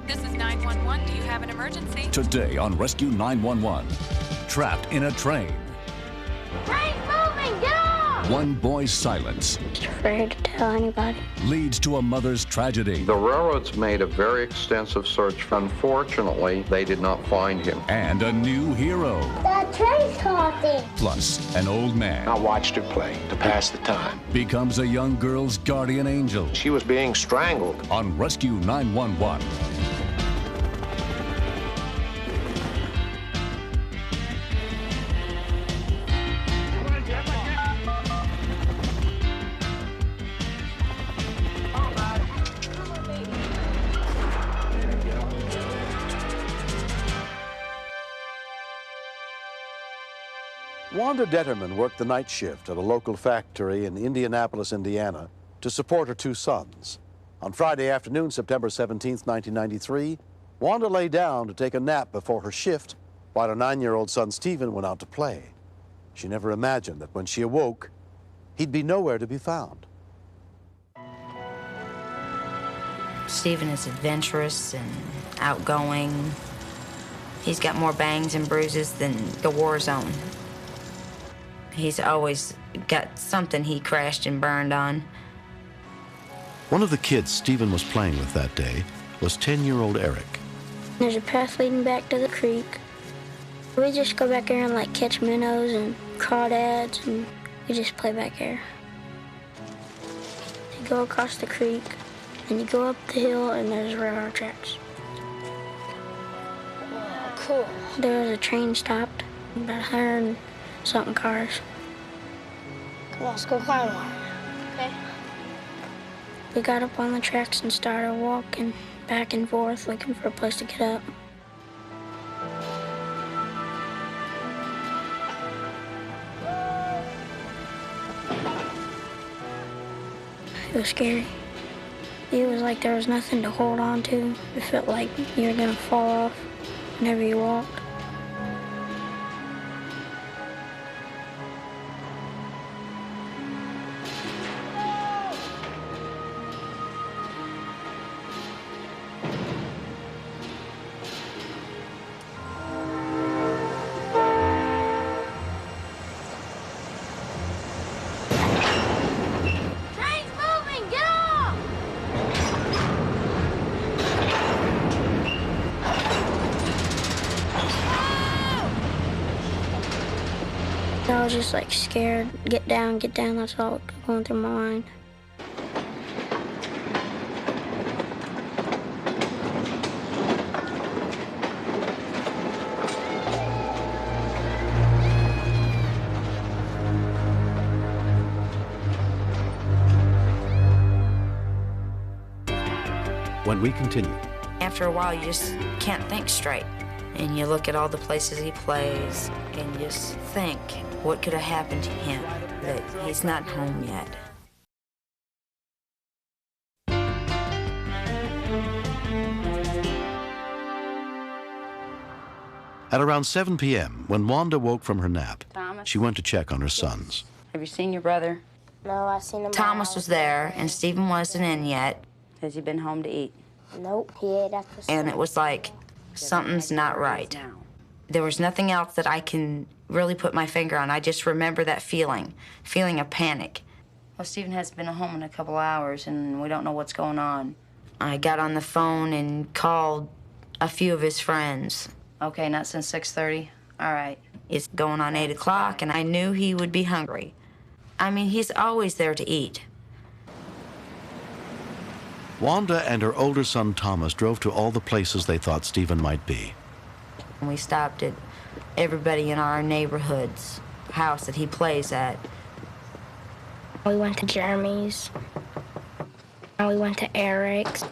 This is 911. Do you have an emergency? Today on Rescue 911, trapped in a train. Train's moving! Get off! One boy's silence Just afraid to tell anybody. leads to a mother's tragedy. The railroads made a very extensive search. Unfortunately, they did not find him. And a new hero. The train's talking! Plus, an old man I watched her play to pass the time. becomes a young girl's guardian angel She was being strangled. on Rescue 911. Wanda Detterman worked the night shift at a local factory in Indianapolis, Indiana, to support her two sons. On Friday afternoon, September 17, 1993, Wanda lay down to take a nap before her shift while her 9-year-old son Stephen went out to play. She never imagined that when she awoke, he'd be nowhere to be found. Stephen is adventurous and outgoing. He's got more bangs and bruises than a war zone. He's always got something he crashed and burned on. One of the kids Stephen was playing with that day was 10-year-old Eric. There's a path leading back to the creek. We just go back there and like catch minnows and crawdads, and we just play back there. You go across the creek, and you go up the hill, and there's railroad tracks. Oh, cool. There was a train stopped, about 100 something cars. Come on, let's go climb one. Okay. We got up on the tracks and started walking back and forth, looking for a place to get up. It was scary. It was like there was nothing to hold on to. It felt like you were gonna fall off whenever you walked. Train's moving! Get off! I was just like scared. Get down, that's all going through my mind. When we continue, After a while, you just can't think straight. And you look at all the places he plays, and you just think, what could have happened to him? That he's not home yet. at around 7 p.m., when Wanda woke from her nap, Thomas? she went to check on her sons. Have you seen your brother? No, I seen him. Thomas was there, and Stephen wasn't in yet. Has he been home to eat? Nope, he ate after school. And it was like, something's not right. There was nothing else that I can really put my finger on. I just remember that feeling of panic. Well, Stephen hasn't been home in a couple hours, and we don't know what's going on. I got on the phone and called a few of his friends. Okay, not since 6:30. All right. It's going on 8 o'clock, and I knew he would be hungry. I mean, he's always there to eat. Wanda and her older son Thomas drove to all the places they thought Stephen might be. We stopped at everybody in our neighborhood's house that he plays at. We went to Jeremy's. We went to Eric's.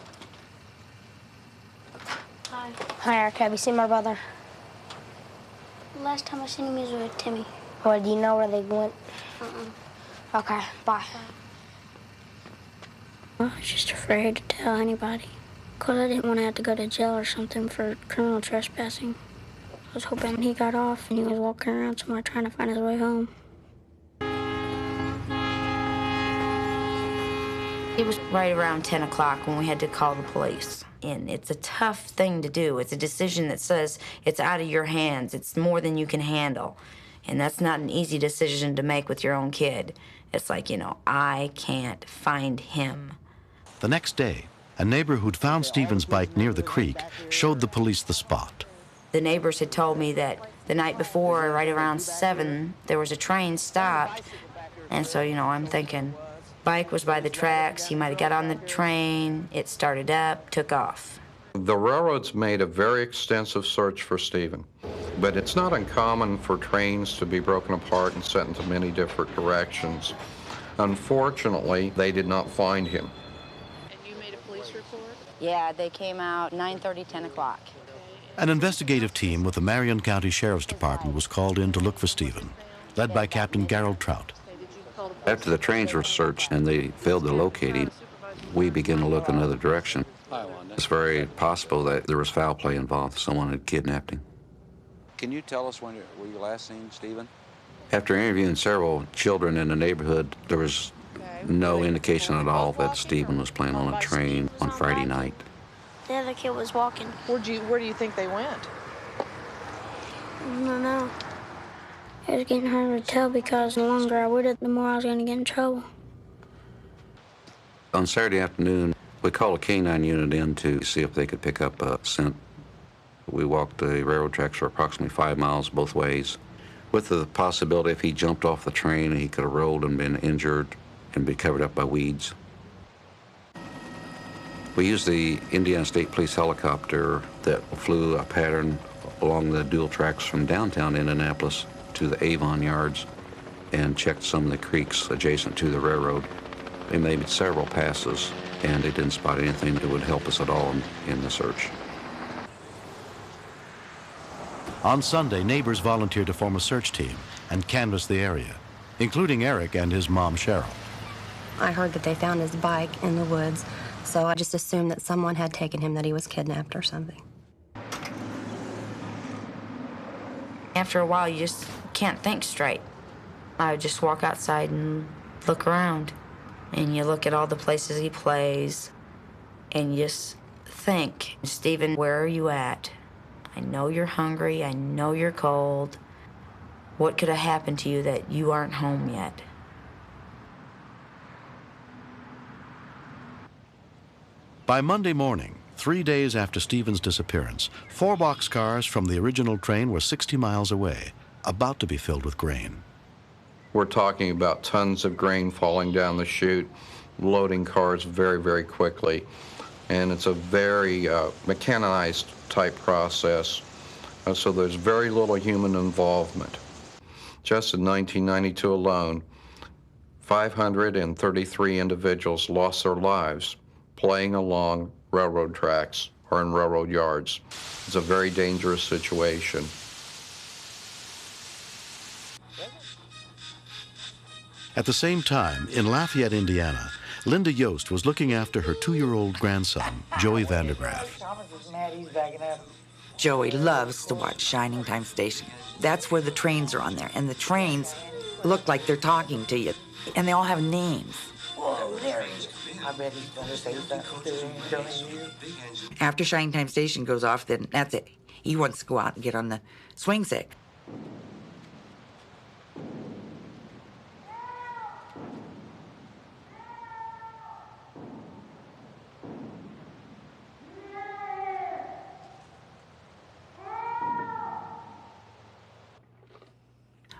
Hi. Hi, Eric. Have you seen my brother? Last time I seen him, he was with Timmy. Well, do you know where they went? Okay, bye. I was just afraid to tell anybody, because I didn't want to have to go to jail or something for criminal trespassing. I was hoping he got off and he was walking around somewhere trying to find his way home. It was right around 10 o'clock when we had to call the police. And it's a tough thing to do. It's a decision that says it's out of your hands. It's more than you can handle. And that's not an easy decision to make with your own kid. It's like, I can't find him. The next day, a neighbor who'd found Stephen's bike near the creek showed the police the spot. The neighbors had told me that the night before, right around 7, there was a train stopped. And so, I'm thinking, bike was by the tracks, he might have got on the train, it started up, took off. The railroads made a very extensive search for Stephen, but it's not uncommon for trains to be broken apart and sent into many different directions. Unfortunately, they did not find him. And you made a police report? Yeah, they came out 9:30, 10 o'clock. An investigative team with the Marion County Sheriff's Department was called in to look for Stephen, led by Captain Gerald Trout. After the trains were searched and they failed to locate him, we began to look another direction. It's very possible that there was foul play involved. Someone had kidnapped him. Can you tell us when were you last seen Stephen? After interviewing several children in the neighborhood, there was no indication at all that Stephen was playing on a train on Friday night. The other kid was walking. Where do you think they went? I don't know. It was getting harder to tell because the longer I waited, the more I was going to get in trouble. On Saturday afternoon, we called a canine unit in to see if they could pick up a scent. We walked the railroad tracks for approximately 5 miles both ways, with the possibility if he jumped off the train, he could have rolled and been injured and be covered up by weeds. We used the Indiana State Police helicopter that flew a pattern along the dual tracks from downtown Indianapolis to the Avon yards and checked some of the creeks adjacent to the railroad. They made several passes, and they didn't spot anything that would help us at all in the search. On Sunday, neighbors volunteered to form a search team and canvass the area, including Eric and his mom, Cheryl. I heard that they found his bike in the woods, so I just assumed that someone had taken him, that he was kidnapped or something. After a while, you just can't think straight. I would just walk outside and look around. And you look at all the places he plays, and you just think, Stephen, where are you at? I know you're hungry. I know you're cold. What could have happened to you that you aren't home yet? By Monday morning, 3 days after Stephen's disappearance, 4 boxcars from the original train were 60 miles away, about to be filled with grain. We're talking about tons of grain falling down the chute, loading cars very, very quickly. And it's a very mechanized type process, so there's very little human involvement. Just in 1992 alone, 533 individuals lost their lives playing along railroad tracks or in railroad yards. It's a very dangerous situation. At the same time, in Lafayette, Indiana, Linda Yost was looking after her 2-year-old grandson, Joey Vandergraff. Joey loves to watch Shining Time Station. That's where the trains are on there, and the trains look like they're talking to you, and they all have names. Whoa, there he is. I bet he's gonna say something. After Shining Time Station goes off, then that's it. He wants to go out and get on the swing set.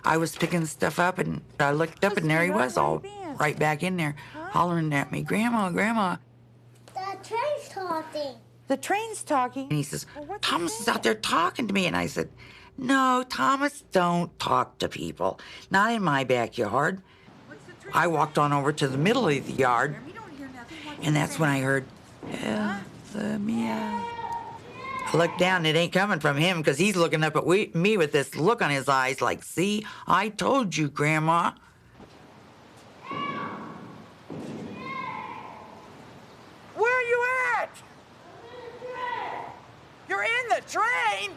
I was picking stuff up, and I looked up, and there he was, all right back in there, hollering at me, "Grandma, Grandma." The train's talking. The train's talking? And he says, "Thomas is out there talking to me." And I said, "No, Thomas, don't talk to people. Not in my backyard." I walked on over to the middle of the yard, and that's when I heard, "Help me out." I looked down, it ain't coming from him, because he's looking up at me with this look on his eyes like, "See, I told you, Grandma." Where are you at? You're in the train?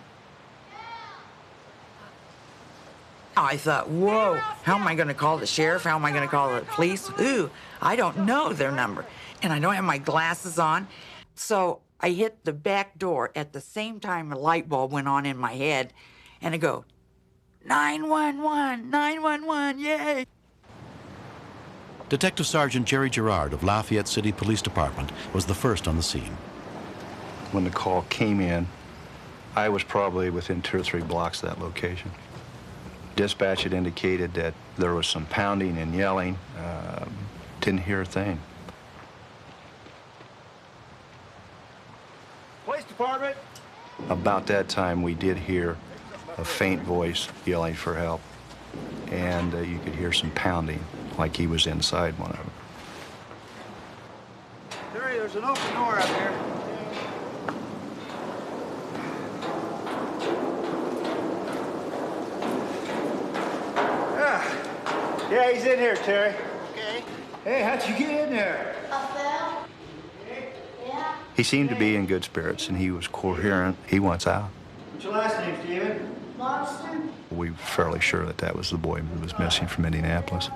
I thought, whoa, how am I going to call the sheriff? How am I going to call the police? Ooh, I don't know their number. And I don't have my glasses on. So I hit the back door at the same time a light bulb went on in my head. And I go, 911, 911, yay. Detective Sergeant Jerry Gerard of Lafayette City Police Department was the first on the scene. When the call came in, I was probably within 2 or 3 blocks of that location. Dispatch had indicated that there was some pounding and yelling. Didn't hear a thing. Police department. About that time, we did hear a faint voice yelling for help, and you could hear some pounding, like he was inside one of them. There's an open door out there. Yeah, he's in here, Terry. Okay. Hey, how'd you get in there? I fell. Yeah. He seemed to be in good spirits, and he was coherent. He wants out. What's your last name, Stephen? Boston. We were fairly sure that that was the boy who was missing from Indianapolis.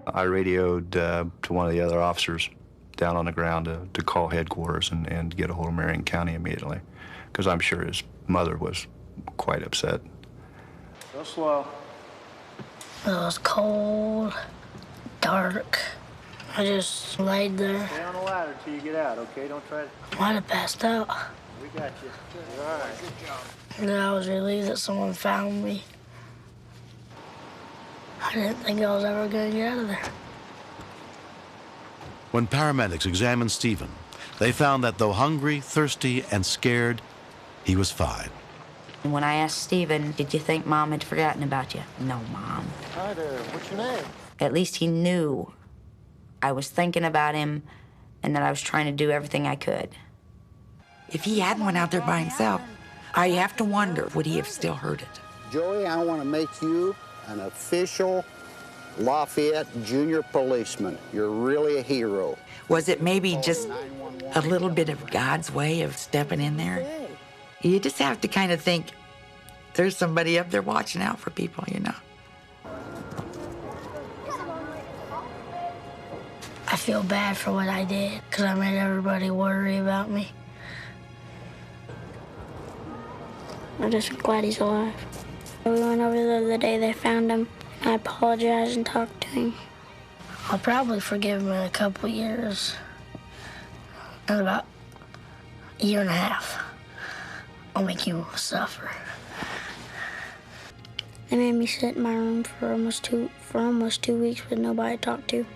I radioed to one of the other officers down on the ground to call headquarters and get a hold of Marion County immediately, because I'm sure his mother was quite upset. Go slow. It was cold, dark. I just laid there. Stay on the ladder till you get out, okay? Don't try to... I might have passed out. We got you. You're all right. Good job. And then I was relieved that someone found me. I didn't think I was ever going to get out of there. When paramedics examined Stephen, they found that though hungry, thirsty, and scared, he was fine. And when I asked Stephen, did you think Mom had forgotten about you? No, Mom. Hi there. What's your name? At least he knew I was thinking about him and that I was trying to do everything I could. If he hadn't went out there by himself, I have to wonder, would he have still heard it? Joey, I want to make you an official Lafayette junior policeman. You're really a hero. Was it maybe just a little bit of God's way of stepping in there? You just have to kind of think, there's somebody up there watching out for people, you know. I feel bad for what I did, because I made everybody worry about me. I'm just glad he's alive. We went over there the day they found him. I apologized and talked to him. I'll probably forgive him in a couple years. In about a year and a half. I'll make you suffer. They made me sit in my room for almost two weeks with nobody to talk to.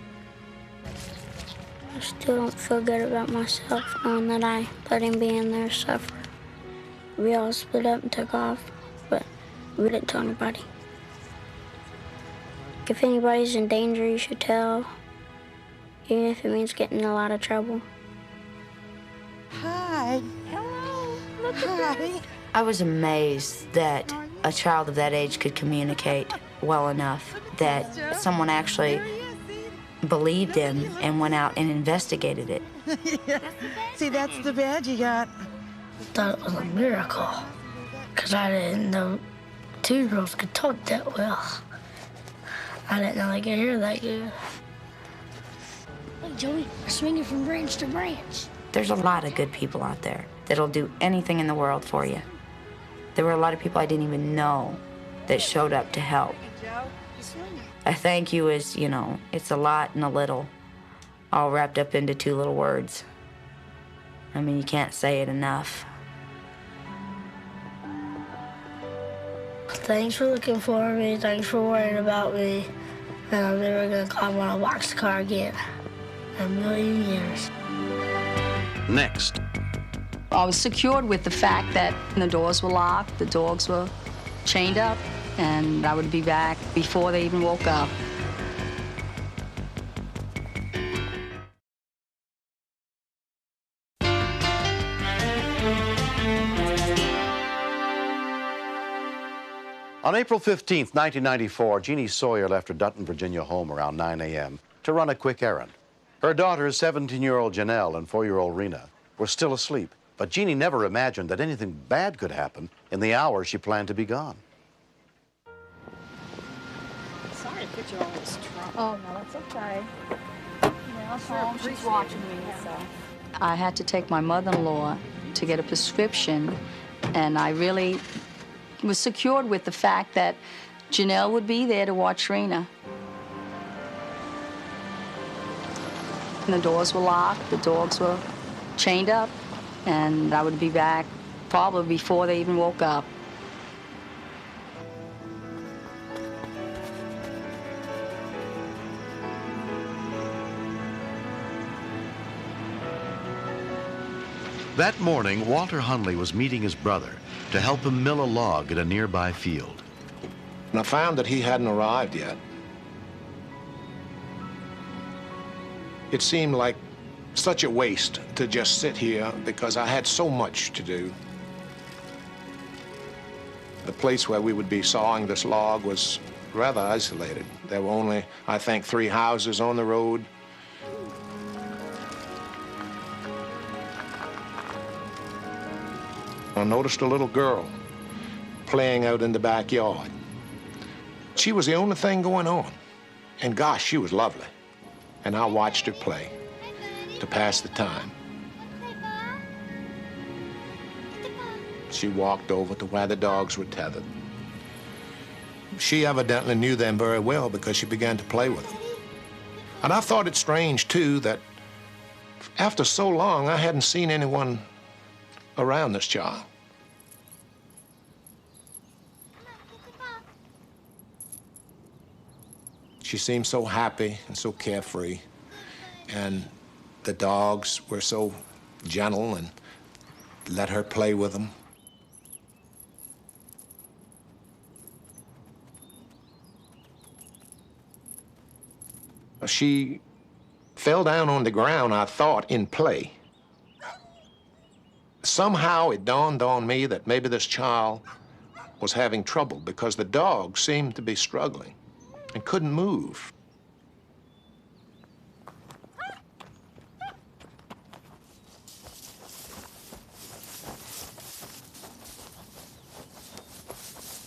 I still don't feel good about myself, knowing that I let him be in there suffer. We all split up and took off, but we didn't tell anybody. If anybody's in danger, you should tell, even if it means getting in a lot of trouble. Hi. Hello. Hi. I was amazed that a child of that age could communicate well enough, that someone actually believed him and went out and investigated it. Yeah. See, that's the badge you got. I thought it was a miracle, because I didn't know 2-year-olds could talk that well. I didn't know they could hear that good. Look, Joey, we're swinging from branch to branch. There's a lot of good people out there that'll do anything in the world for you. There were a lot of people I didn't even know that showed up to help. A thank you is, you know, it's a lot and a little, all wrapped up into 2 little words. I mean, you can't say it enough. Thanks for looking for me. Thanks for worrying about me. And I'm never gonna climb on a boxcar again in a million years. Next. I was secured with the fact that the doors were locked, the dogs were chained up, and I would be back before they even woke up. On April 15th, 1994, Jeannie Sawyer left her Dutton, Virginia home around 9 a.m. to run a quick errand. Her daughters, 17-year-old Janelle and 4-year-old Rena, were still asleep, but Jeannie never imagined that anything bad could happen in the hour she planned to be gone. Oh, no, that's okay. She's watching me, so. I had to take my mother-in-law to get a prescription, and I really was secured with the fact that Janelle would be there to watch Rena. And the doors were locked, the dogs were chained up, and I would be back probably before they even woke up. That morning, Walter Hunley was meeting his brother to help him mill a log at a nearby field. And I found that he hadn't arrived yet. It seemed like such a waste to just sit here because I had so much to do. The place where we would be sawing this log was rather isolated. There were only, I think, 3 houses on the road. I noticed a little girl playing out in the backyard. She was the only thing going on. And gosh, she was lovely. And I watched her play to pass the time. She walked over to where the dogs were tethered. She evidently knew them very well because she began to play with them. And I thought it strange, too, that after so long, I hadn't seen anyone around this child. She seemed so happy and so carefree, and the dogs were so gentle and let her play with them. She fell down on the ground, I thought, in play. Somehow it dawned on me that maybe this child was having trouble because the dog seemed to be struggling and couldn't move.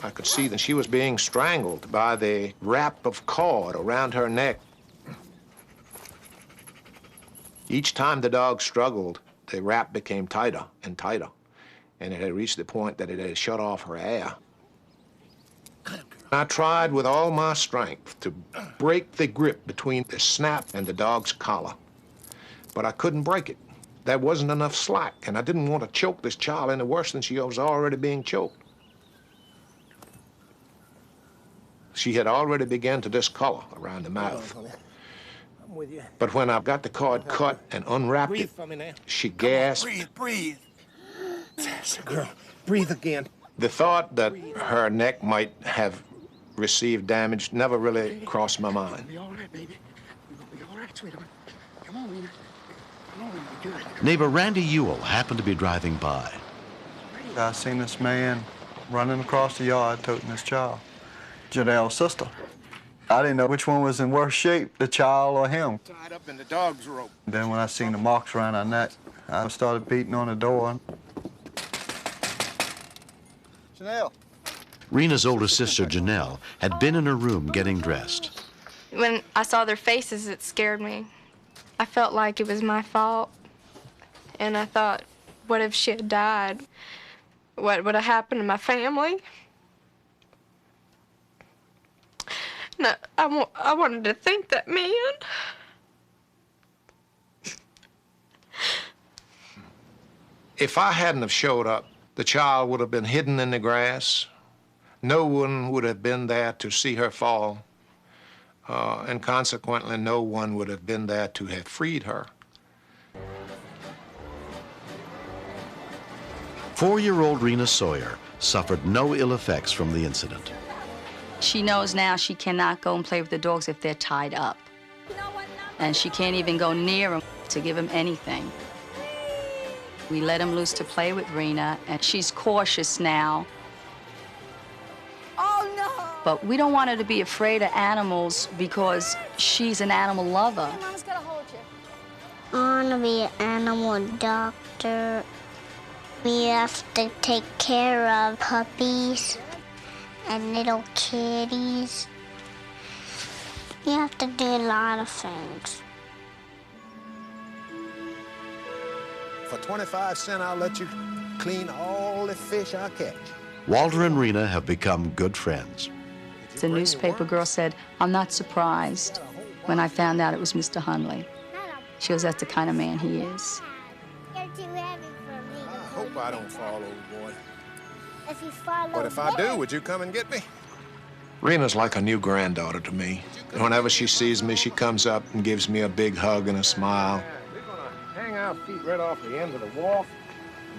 I could see that she was being strangled by the wrap of cord around her neck. Each time the dog struggled, the wrap became tighter and tighter, and it had reached the point that it had shut off her air. I tried with all my strength to break the grip between the snap and the dog's collar, but I couldn't break it. There wasn't enough slack, and I didn't want to choke this child any worse than she was already being choked. She had already begun to discolor around the mouth. I'm with you. But when I got the cord cut and unwrapped Breathe it, for me now. she gasped. Breathe. That's a girl. Breathe again. The thought that her neck might have received damage never really crossed my mind. We'll be all right, baby. We're gonna be all right, sweetheart. Come on, Rena. Come on, Rena. Good. Neighbor Randy Ewell happened to be driving by. I seen this man running across the yard toting this child, Janelle's sister. I didn't know which one was in worse shape, the child or him. Tied up in the dog's rope. Then when I seen the marks around her neck, I started beating on the door. Janelle. Rena's older sister, Janelle, had been in her room getting dressed. When I saw their faces, it scared me. I felt like it was my fault. And I thought, what if she had died? What would have happened to my family? No, I wanted to thank that man. If I hadn't have showed up, the child would have been hidden in the grass. No one would have been there to see her fall. And consequently, no one would have been there to have freed her. 4-year-old Rena Sawyer suffered no ill effects from the incident. She knows now she cannot go and play with the dogs if they're tied up. And she can't even go near them to give them anything. We let him loose to play with Rena, and she's cautious now. Oh, no! But we don't want her to be afraid of animals because she's an animal lover. Mom's gonna hold you. I want to be an animal doctor. We have to take care of puppies and little kitties. You have to do a lot of things. For 25 cents, I'll let you clean all the fish I catch. Walter and Rena have become good friends. The newspaper girl said, "I'm not surprised when I found out it was Mr. Hundley." She goes, "That's the kind of man he is." You're too heavy for me. I hope I don't fall overboard. If you fall But if I do, would you come and get me? Rena's like a new granddaughter to me. Whenever she sees me, she comes up and gives me a big hug and a smile. We're gonna hang our feet right off the end of the wharf.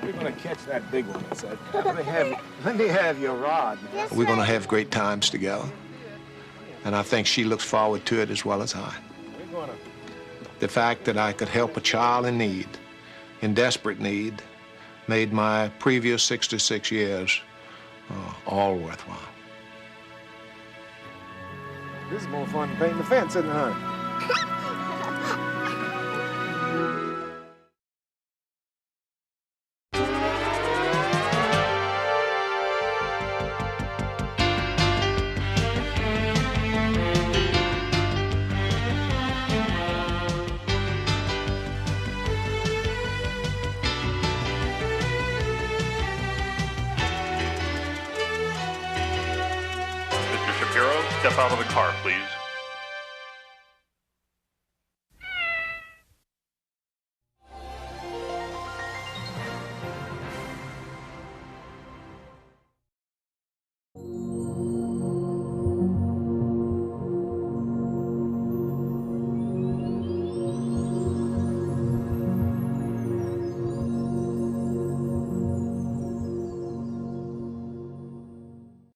We're gonna catch that big one. I said, let me have your rod, man. We're gonna have great times together. And I think she looks forward to it as well as I. The fact that I could help a child in need, in desperate need, made my previous 66 years all worthwhile. This is more fun than painting the fence, isn't it, honey? Mr. Shapiro, step out of the car, please.